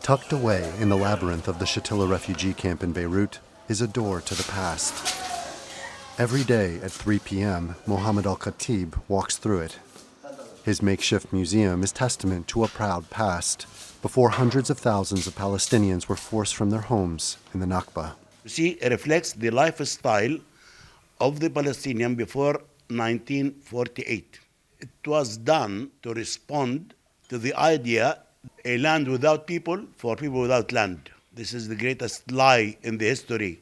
Tucked away in the labyrinth of the Shatila refugee camp in Beirut is a door to the past. Every day at 3 p.m., Mohammed Al-Khatib walks through it. His makeshift museum is testament to a proud past, before hundreds of thousands of Palestinians were forced from their homes in the Nakba. You see, it reflects the lifestyle of the Palestinian before 1948. It was done to respond to the idea a land without people for people without land. This is the greatest lie in the history.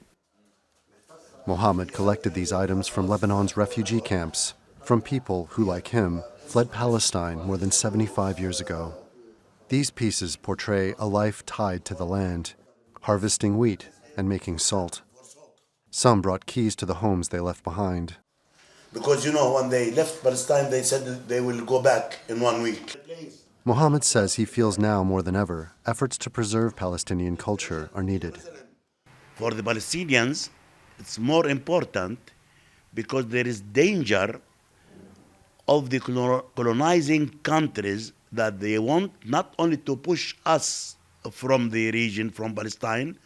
Mohammed collected these items from Lebanon's refugee camps, from people who, like him, fled Palestine more than 75 years ago. These pieces portray a life tied to the land, harvesting wheat and making salt. Some brought keys to the homes they left behind. Because, when they left Palestine, they said that they will go back in 1 week. Mohammed says he feels now more than ever efforts to preserve Palestinian culture are needed. For the Palestinians, it's more important because there is danger of the colonizing countries that they want not only to push us from the region, from Palestine,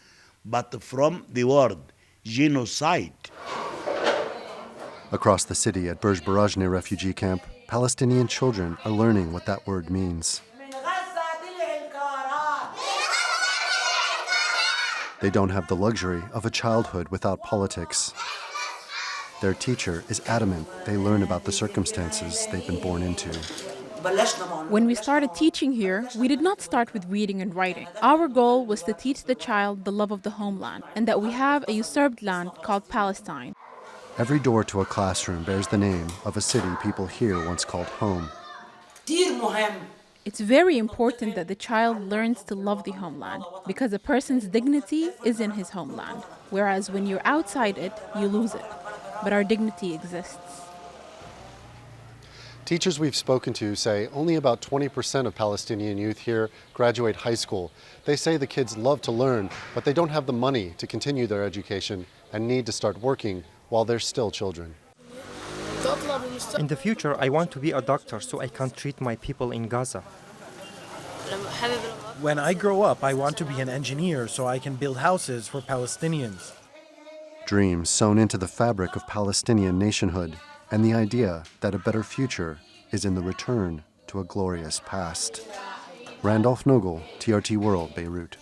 but from the world, genocide. Across the city at Burj Barajneh refugee camp, Palestinian children are learning what that word means. They don't have the luxury of a childhood without politics. Their teacher is adamant they learn about the circumstances they've been born into. When we started teaching here, we did not start with reading and writing. Our goal was to teach the child the love of the homeland and that we have a usurped land called Palestine. Every door to a classroom bears the name of a city people here once called home. It's very important that the child learns to love the homeland because a person's dignity is in his homeland, whereas when you're outside it, you lose it. But our dignity exists. Teachers we've spoken to say only about 20% of Palestinian youth here graduate high school. They say the kids love to learn, but they don't have the money to continue their education and need to start working while they're still children. In the future, I want to be a doctor so I can treat my people in Gaza. When I grow up, I want to be an engineer so I can build houses for Palestinians. Dreams sewn into the fabric of Palestinian nationhood and the idea that a better future is in the return to a glorious past. Randolph Nogel, TRT World, Beirut.